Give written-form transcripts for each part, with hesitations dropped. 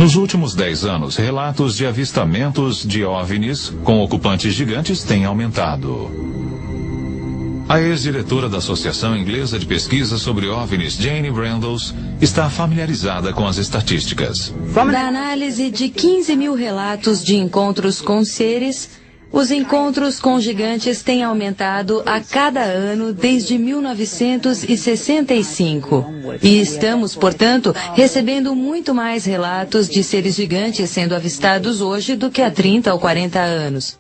Nos últimos 10 anos, relatos de avistamentos de OVNIs com ocupantes gigantes têm aumentado. A ex-diretora da Associação Inglesa de Pesquisa sobre OVNIs, Jane Brandles, está familiarizada com as estatísticas. Da análise de 15 mil relatos de encontros com seres, os encontros com gigantes têm aumentado a cada ano desde 1965. E estamos, portanto, recebendo muito mais relatos de seres gigantes sendo avistados hoje do que há 30 ou 40 anos.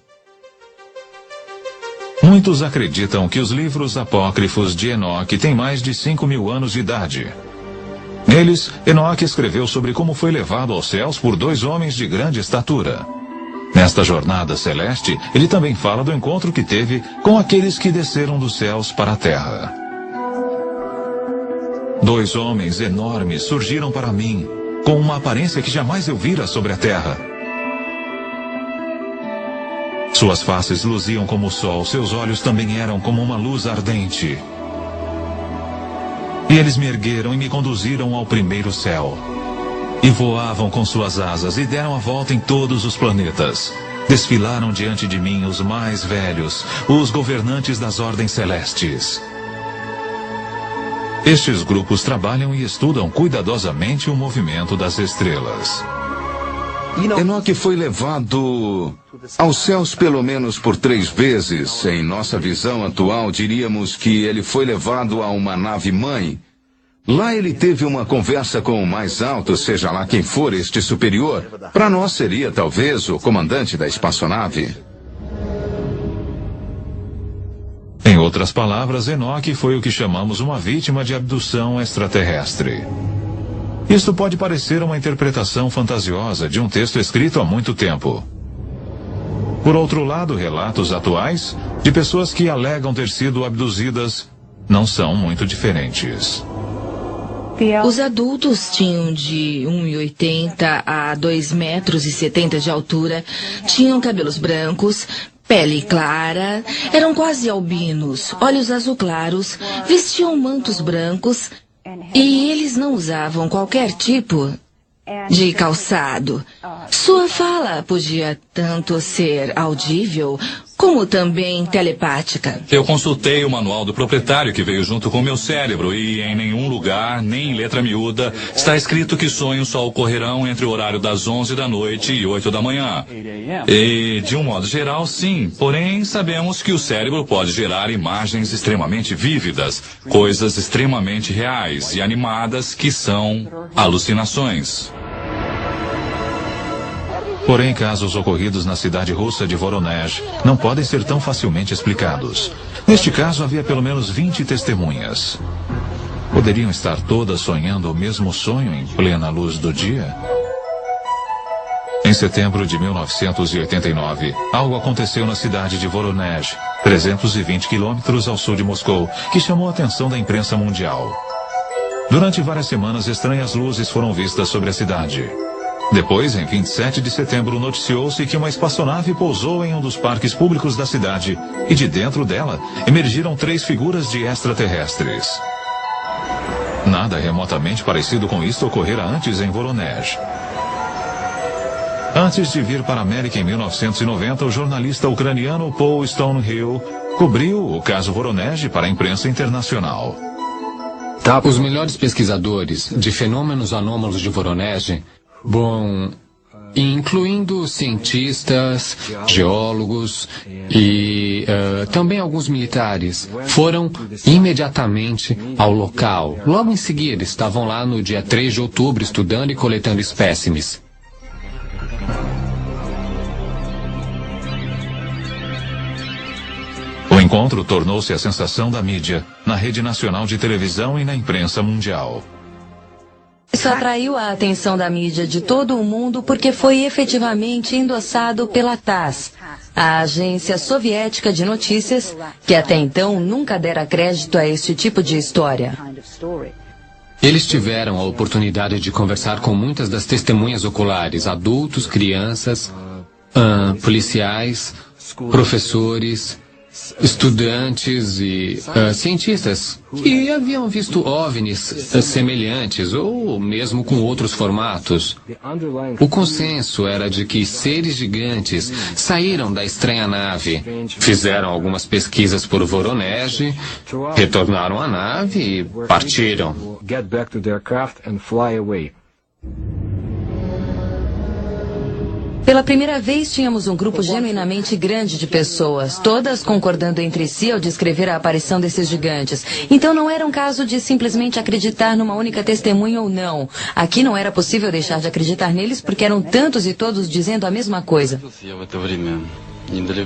Muitos acreditam que os livros apócrifos de Enoque têm mais de 5.000 anos de idade. Neles, Enoque escreveu sobre como foi levado aos céus por 2 homens de grande estatura. Nesta jornada celeste, ele também fala do encontro que teve com aqueles que desceram dos céus para a terra. 2 homens enormes surgiram para mim, com uma aparência que jamais eu vira sobre a terra. Suas faces luziam como o sol, seus olhos também eram como uma luz ardente. E eles me ergueram e me conduziram ao primeiro céu. E voavam com suas asas e deram a volta em todos os planetas. Desfilaram diante de mim os mais velhos, os governantes das ordens celestes. Estes grupos trabalham e estudam cuidadosamente o movimento das estrelas. Enoque foi levado aos céus pelo menos por 3 vezes. Em nossa visão atual, diríamos que ele foi levado a uma nave-mãe. Lá ele teve uma conversa com o mais alto, seja lá quem for este superior. Para nós seria talvez o comandante da espaçonave. Em outras palavras, Enoque foi o que chamamos uma vítima de abdução extraterrestre. Isto pode parecer uma interpretação fantasiosa de um texto escrito há muito tempo. Por outro lado, relatos atuais de pessoas que alegam ter sido abduzidas não são muito diferentes. Os adultos tinham de 1,80 a 2,70 metros de altura, tinham cabelos brancos, pele clara, eram quase albinos, olhos azul claros, vestiam mantos brancos e eles não usavam qualquer tipo de calçado. Sua fala podia tanto ser audível como também telepática. Eu consultei o manual do proprietário que veio junto com o meu cérebro e em nenhum lugar, nem em letra miúda, está escrito que sonhos só ocorrerão entre o horário das 11 da noite e 8 da manhã. E, de um modo geral, sim. Porém, sabemos que o cérebro pode gerar imagens extremamente vívidas, coisas extremamente reais e animadas que são alucinações. Porém, casos ocorridos na cidade russa de Voronezh não podem ser tão facilmente explicados. Neste caso, havia pelo menos 20 testemunhas. Poderiam estar todas sonhando o mesmo sonho em plena luz do dia? Em setembro de 1989, algo aconteceu na cidade de Voronezh, 320 quilômetros ao sul de Moscou, que chamou a atenção da imprensa mundial. Durante várias semanas, estranhas luzes foram vistas sobre a cidade. Depois, em 27 de setembro, noticiou-se que uma espaçonave pousou em um dos parques públicos da cidade e de dentro dela emergiram 3 figuras de extraterrestres. Nada remotamente parecido com isto ocorrera antes em Voronezh. Antes de vir para a América em 1990, o jornalista ucraniano Paul Stonehill cobriu o caso Voronezh para a imprensa internacional. Os melhores pesquisadores de fenômenos anômalos de Voronezh, incluindo cientistas, geólogos e também alguns militares, foram imediatamente ao local. Logo em seguida, estavam lá no dia 3 de outubro estudando e coletando espécimes. O encontro tornou-se a sensação da mídia, na rede nacional de televisão e na imprensa mundial. Isso atraiu a atenção da mídia de todo o mundo porque foi efetivamente endossado pela TASS, a agência soviética de notícias, que até então nunca dera crédito a este tipo de história. Eles tiveram a oportunidade de conversar com muitas das testemunhas oculares, adultos, crianças, policiais, professores, estudantes e cientistas que haviam visto OVNIs semelhantes ou mesmo com outros formatos. O consenso era de que seres gigantes saíram da estranha nave, fizeram algumas pesquisas por Voronezh, retornaram à nave e partiram. Pela primeira vez, tínhamos um grupo genuinamente grande de pessoas, todas concordando entre si ao descrever a aparição desses gigantes. Então não era um caso de simplesmente acreditar numa única testemunha ou não. Aqui não era possível deixar de acreditar neles porque eram tantos e todos dizendo a mesma coisa.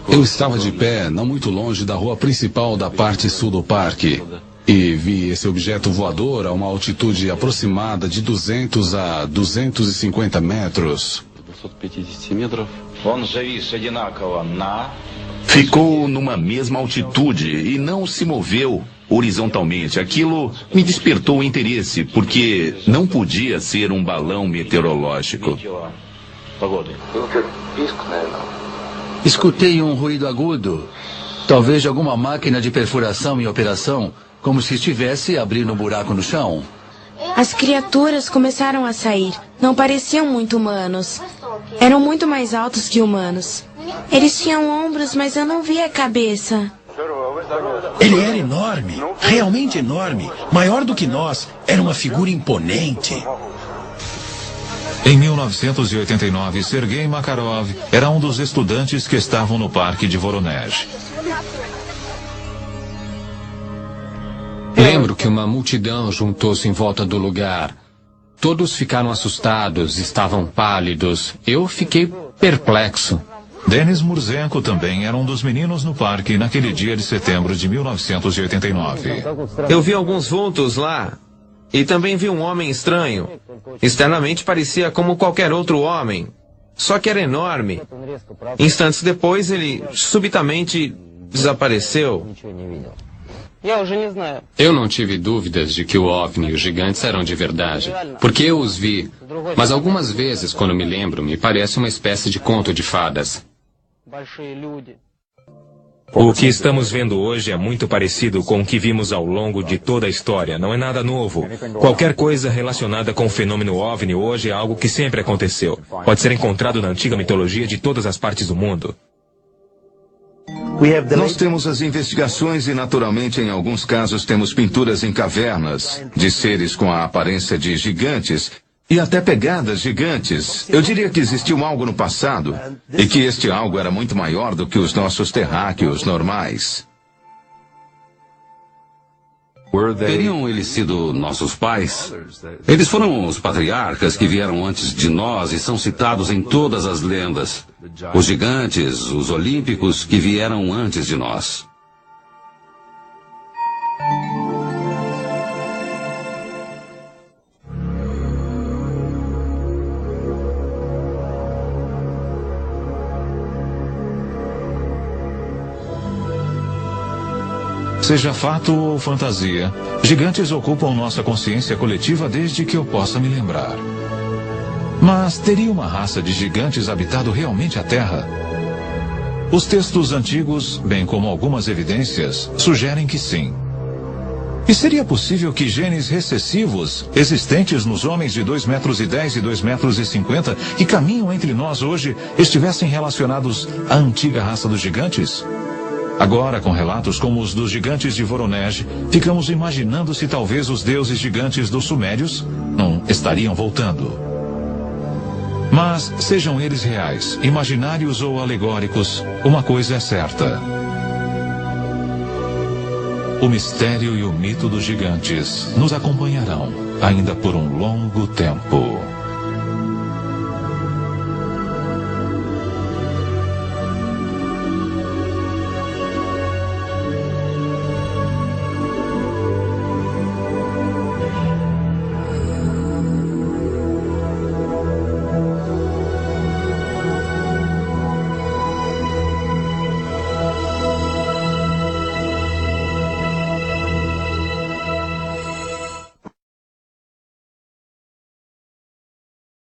Eu estava de pé, não muito longe da rua principal da parte sul do parque, e vi esse objeto voador a uma altitude aproximada de 200 a 250 metros. Ficou numa mesma altitude e não se moveu horizontalmente. Aquilo me despertou o interesse, porque não podia ser um balão meteorológico. Escutei um ruído agudo, talvez de alguma máquina de perfuração em operação, como se estivesse abrindo um buraco no chão. As criaturas começaram a sair. Não pareciam muito humanos. Eram muito mais altos que humanos. Eles tinham ombros, mas eu não via a cabeça. Ele era enorme, realmente enorme, maior do que nós. Era uma figura imponente. Em 1989, Sergei Makarov era um dos estudantes que estavam no parque de Voronezh. Lembro que uma multidão juntou-se em volta do lugar. Todos ficaram assustados, estavam pálidos. Eu fiquei perplexo. Denis Murzenko também era um dos meninos no parque naquele dia de setembro de 1989. Eu vi alguns vultos lá e também vi um homem estranho. Externamente parecia como qualquer outro homem, só que era enorme. Instantes depois ele subitamente desapareceu. Eu não tive dúvidas de que o OVNI e os gigantes eram de verdade, porque eu os vi. Mas algumas vezes, quando me lembro, me parece uma espécie de conto de fadas. O que estamos vendo hoje é muito parecido com o que vimos ao longo de toda a história. Não é nada novo. Qualquer coisa relacionada com o fenômeno OVNI hoje é algo que sempre aconteceu. Pode ser encontrado na antiga mitologia de todas as partes do mundo. Nós temos as investigações e, naturalmente, em alguns casos, temos pinturas em cavernas de seres com a aparência de gigantes e até pegadas gigantes. Eu diria que existiu algo no passado e que este algo era muito maior do que os nossos terráqueos normais. Teriam eles sido nossos pais? Eles foram os patriarcas que vieram antes de nós e são citados em todas as lendas. Os gigantes, os olímpicos que vieram antes de nós. Seja fato ou fantasia, gigantes ocupam nossa consciência coletiva desde que eu possa me lembrar. Mas teria uma raça de gigantes habitado realmente a Terra? Os textos antigos, bem como algumas evidências, sugerem que sim. E seria possível que genes recessivos, existentes nos homens de 2,10 metros e 2,50 metros que caminham entre nós hoje, estivessem relacionados à antiga raça dos gigantes? Agora, com relatos como os dos gigantes de Voronezh, ficamos imaginando se talvez os deuses gigantes dos sumérios não estariam voltando. Mas, sejam eles reais, imaginários ou alegóricos, uma coisa é certa. O mistério e o mito dos gigantes nos acompanharão ainda por um longo tempo.